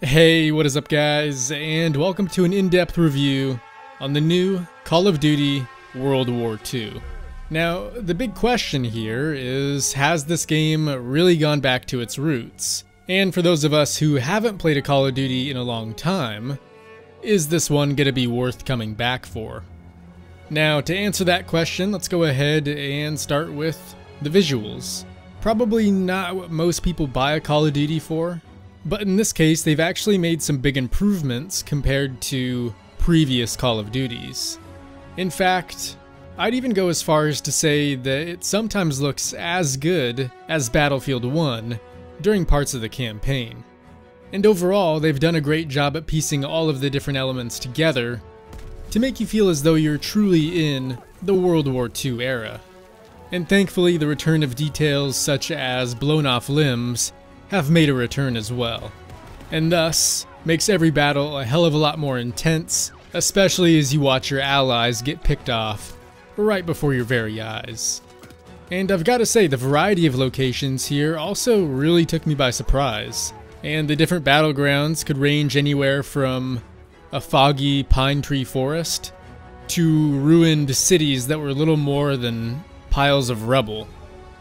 Hey, what is up guys, and welcome to an in-depth review on the new Call of Duty World War II. Now, the big question here is, has this game really gone back to its roots? And for those of us who haven't played a Call of Duty in a long time, is this one gonna be worth coming back for? Now, to answer that question, let's go ahead and start with the visuals. Probably not what most people buy a Call of Duty for, but in this case, they've actually made some big improvements compared to previous Call of Duties. In fact, I'd even go as far as to say that it sometimes looks as good as Battlefield 1 during parts of the campaign. And overall, they've done a great job at piecing all of the different elements together to make you feel as though you're truly in the World War II era. And thankfully, the return of details such as blown off limbs have made a return as well, and thus makes every battle a hell of a lot more intense, especially as you watch your allies get picked off right before your very eyes. And I've got to say, the variety of locations here also really took me by surprise, and the different battlegrounds could range anywhere from a foggy pine tree forest to ruined cities that were little more than piles of rubble.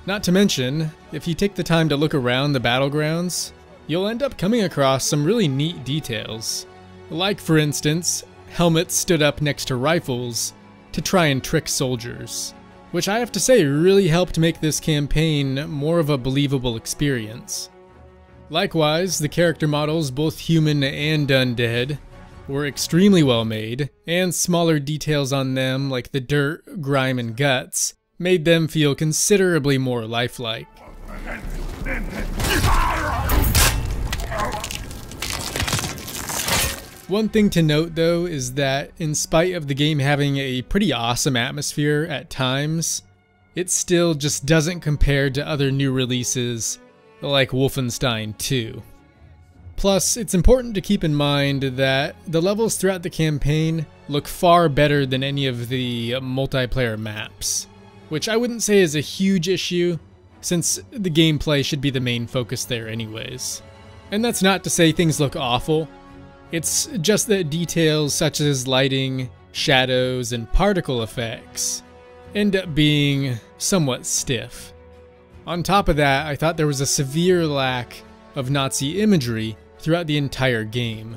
Not to mention, if you take the time to look around the battlegrounds, you'll end up coming across some really neat details. Like, for instance, helmets stood up next to rifles to try and trick soldiers, which I have to say really helped make this campaign more of a believable experience. Likewise, the character models, both human and undead, were extremely well made, and smaller details on them like the dirt, grime, and guts made them feel considerably more lifelike. One thing to note though is that in spite of the game having a pretty awesome atmosphere at times, it still just doesn't compare to other new releases like Wolfenstein 2. Plus, it's important to keep in mind that the levels throughout the campaign look far better than any of the multiplayer maps, which I wouldn't say is a huge issue, since the gameplay should be the main focus there anyways. And that's not to say things look awful, it's just that details such as lighting, shadows, and particle effects end up being somewhat stiff. On top of that, I thought there was a severe lack of Nazi imagery throughout the entire game,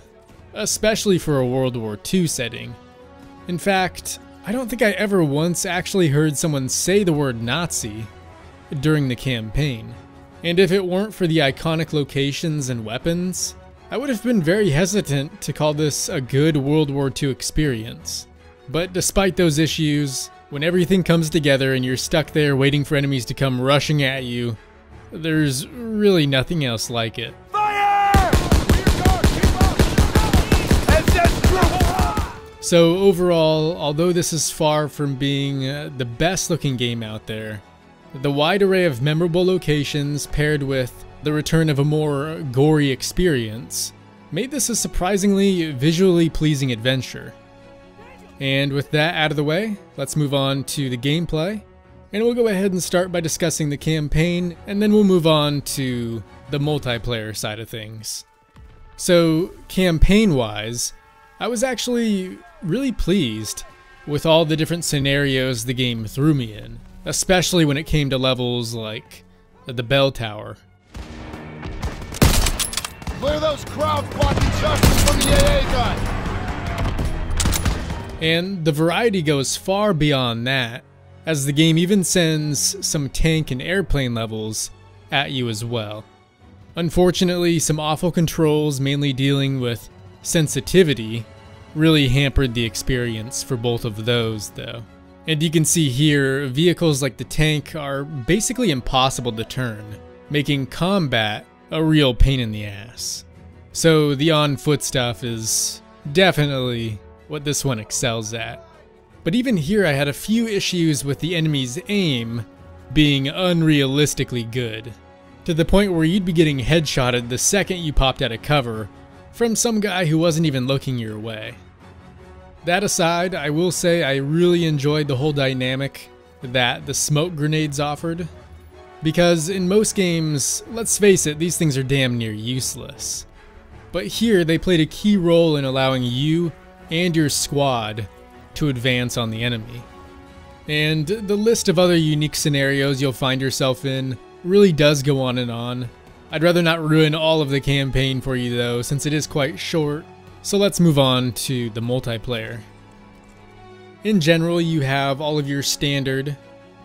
especially for a World War II setting. In fact, I don't think I ever once actually heard someone say the word Nazi during the campaign. And if it weren't for the iconic locations and weapons, I would have been very hesitant to call this a good World War II experience. But despite those issues, when everything comes together and you're stuck there waiting for enemies to come rushing at you, there's really nothing else like it. So overall, although this is far from being the best looking game out there, the wide array of memorable locations paired with the return of a more gory experience made this a surprisingly visually pleasing adventure. And with that out of the way, let's move on to the gameplay, and we'll go ahead and start by discussing the campaign, and then we'll move on to the multiplayer side of things. So, campaign-wise, I was actually really pleased with all the different scenarios the game threw me in, especially when it came to levels like the bell tower. Clear those crowds blocking justice from the AA gun! And the variety goes far beyond that, as the game even sends some tank and airplane levels at you as well. Unfortunately, some awful controls, mainly dealing with sensitivity, really hampered the experience for both of those though. And you can see here, vehicles like the tank are basically impossible to turn, making combat a real pain in the ass. So the on-foot stuff is definitely what this one excels at. But even here I had a few issues with the enemy's aim being unrealistically good, to the point where you'd be getting headshotted the second you popped out of cover from some guy who wasn't even looking your way. That aside, I will say I really enjoyed the whole dynamic that the smoke grenades offered, because in most games, let's face it, these things are damn near useless. but here they played a key role in allowing you and your squad to advance on the enemy. And the list of other unique scenarios you'll find yourself in really does go on and on. I'd rather not ruin all of the campaign for you though, since it is quite short, so let's move on to the multiplayer. In general, you have all of your standard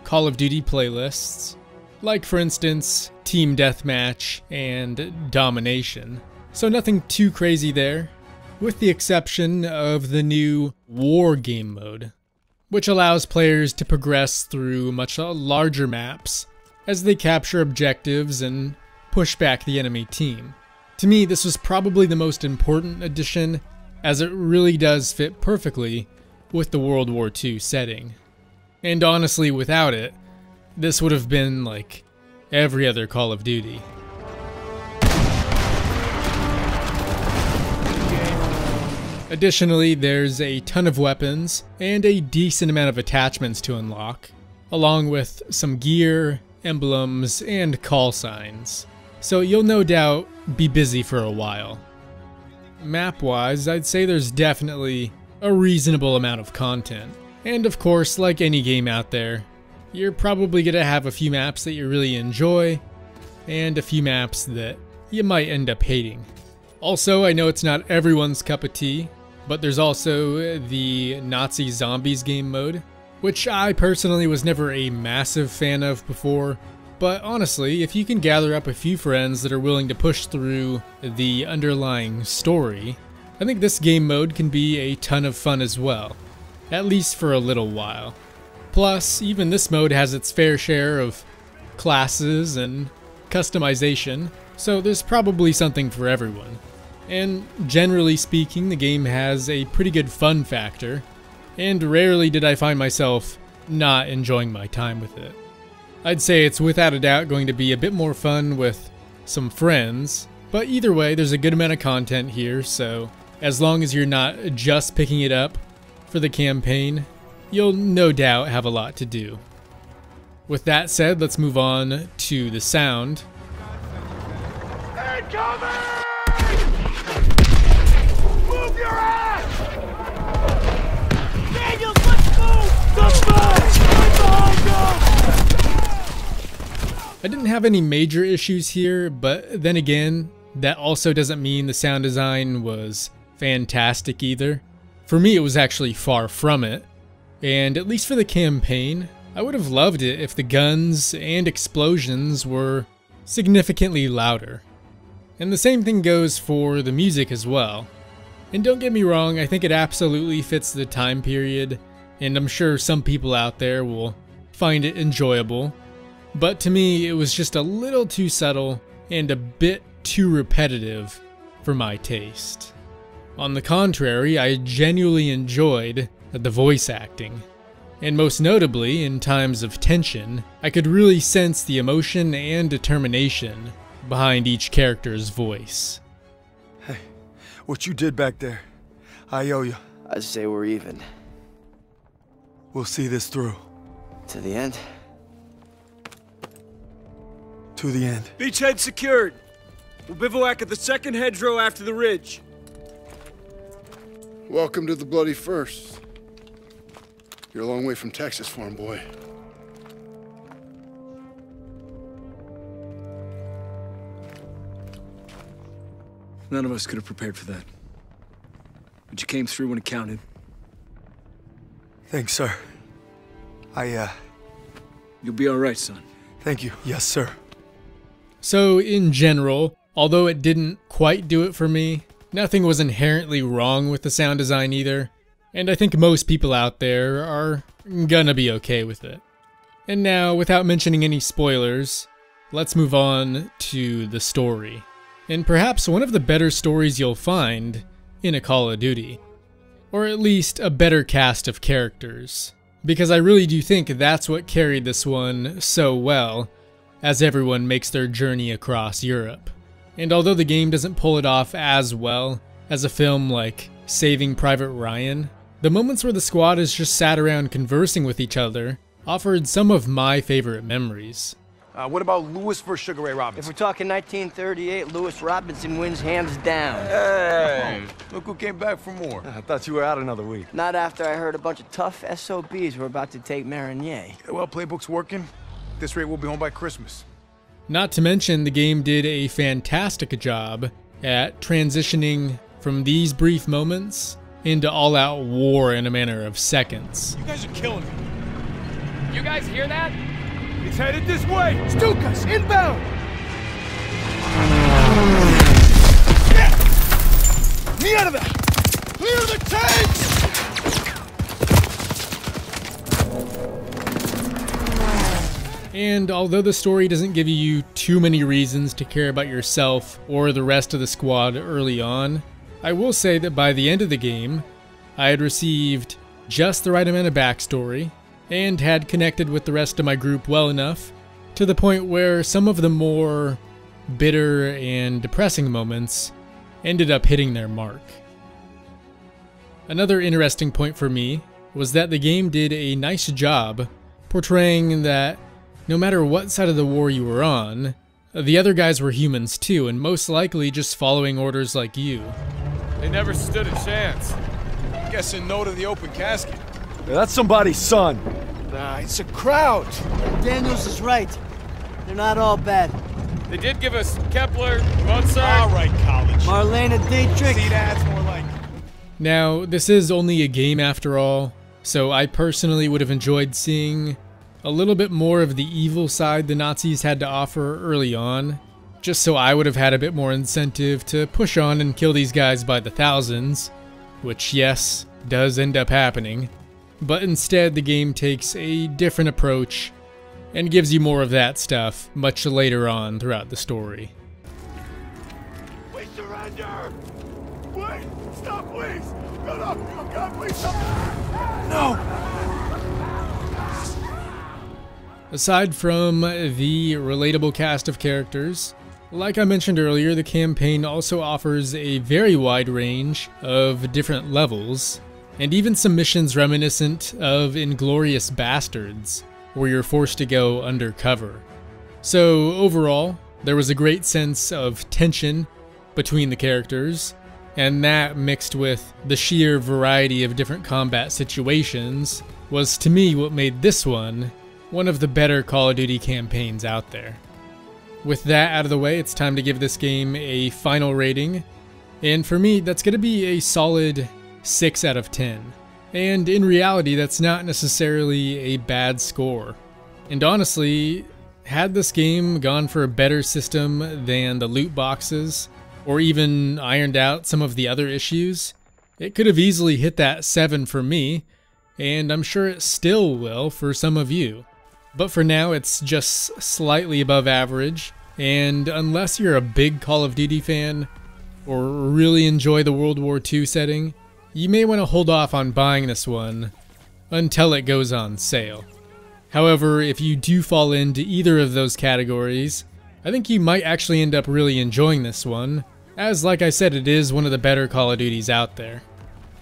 Call of Duty playlists, like for instance, Team Deathmatch and Domination, so nothing too crazy there, with the exception of the new War game mode, which allows players to progress through much larger maps as they capture objectives and push back the enemy team. To me, this was probably the most important addition, as it really does fit perfectly with the World War II setting. And honestly, without it, this would have been like every other Call of Duty. Additionally, there's a ton of weapons and a decent amount of attachments to unlock, along with some gear, emblems, and call signs. So you'll no doubt be busy for a while. Map-wise, I'd say there's definitely a reasonable amount of content. And of course, like any game out there, you're probably gonna have a few maps that you really enjoy, and a few maps that you might end up hating. Also, I know it's not everyone's cup of tea, but there's also the Nazi Zombies game mode, which I personally was never a massive fan of before, but honestly, if you can gather up a few friends that are willing to push through the underlying story, I think this game mode can be a ton of fun as well, at least for a little while. Plus, even this mode has its fair share of classes and customization, so there's probably something for everyone. And generally speaking, the game has a pretty good fun factor, and rarely did I find myself not enjoying my time with it. I'd say it's without a doubt going to be a bit more fun with some friends, but either way, there's a good amount of content here, so as long as you're not just picking it up for the campaign, you'll no doubt have a lot to do. With that said, let's move on to the sound. Incoming! Move your ass! Daniels, let's move! I didn't have any major issues here, but then again, that also doesn't mean the sound design was fantastic either. For me, it was actually far from it, and at least for the campaign, I would have loved it if the guns and explosions were significantly louder. And the same thing goes for the music as well. And don't get me wrong, I think it absolutely fits the time period, and I'm sure some people out there will find it enjoyable. But to me, it was just a little too subtle and a bit too repetitive for my taste. On the contrary, I genuinely enjoyed the voice acting. And most notably, in times of tension, I could really sense the emotion and determination behind each character's voice. Hey, what you did back there, I owe you. I'd say we're even. We'll see this through. To the end? To the end. Beachhead secured. We'll bivouac at the second hedgerow after the ridge. Welcome to the bloody first. You're a long way from Texas, farm boy. None of us could have prepared for that. But you came through when it counted. Thanks, sir. You'll be all right, son. Thank you. Yes, sir. So in general, although it didn't quite do it for me, nothing was inherently wrong with the sound design either, and I think most people out there are gonna be okay with it. And now, without mentioning any spoilers, let's move on to the story. And perhaps one of the better stories you'll find in a Call of Duty. Or at least a better cast of characters. Because I really do think that's what carried this one so well, as everyone makes their journey across Europe. And although the game doesn't pull it off as well as a film like Saving Private Ryan, the moments where the squad has just sat around conversing with each other offered some of my favorite memories. What about Lewis versus Sugar Ray If Robinson? we're talking 1938, Lewis Robinson wins hands down. Hey, look who came back for more. I thought you were out another week. Not after I heard a bunch of tough SOBs were about to take Marigny. Well, playbook's working. At this rate, we'll be home by Christmas. Not to mention, the game did a fantastic job at transitioning from these brief moments into all-out war in a matter of seconds. You guys are killing me. You guys hear that? It's headed this way. Stukas, inbound. Get me out of there. Clear the tanks. And although the story doesn't give you too many reasons to care about yourself or the rest of the squad early on, I will say that by the end of the game, I had received just the right amount of backstory and had connected with the rest of my group well enough to the point where some of the more bitter and depressing moments ended up hitting their mark. Another interesting point for me was that the game did a nice job portraying that no matter what side of the war you were on, the other guys were humans too, and most likely just following orders like you. They never stood a chance. Guessing no to the open casket. Yeah, that's somebody's son. Nah, it's a crowd. Daniels is right. They're not all bad. They did give us Kepler, Mozart. All right, college. Marlena Dietrich. See, that's more like. Now, this is only a game after all, so I personally would have enjoyed seeing a little bit more of the evil side the Nazis had to offer early on, just so I would have had a bit more incentive to push on and kill these guys by the thousands, which, yes, does end up happening. But instead, the game takes a different approach and gives you more of that stuff much later on throughout the story. We surrender. Wait, stop, please. No, God, please stop. No. Aside from the relatable cast of characters, like I mentioned earlier, the campaign also offers a very wide range of different levels, and even some missions reminiscent of Inglourious Bastards, where you're forced to go undercover. So overall, there was a great sense of tension between the characters, and that mixed with the sheer variety of different combat situations was to me what made this one of the better Call of Duty campaigns out there. With that out of the way, it's time to give this game a final rating, and for me, that's going to be a solid 6 out of 10. And in reality, that's not necessarily a bad score. And honestly, had this game gone for a better system than the loot boxes, or even ironed out some of the other issues, it could have easily hit that 7 for me, and I'm sure it still will for some of you. But for now, it's just slightly above average, and unless you're a big Call of Duty fan, or really enjoy the World War II setting, you may want to hold off on buying this one until it goes on sale. However, if you do fall into either of those categories, I think you might actually end up really enjoying this one, as like I said, it is one of the better Call of Duties out there.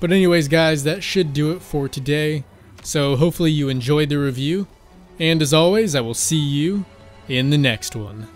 But anyways guys, that should do it for today, so hopefully you enjoyed the review, and as always, I will see you in the next one.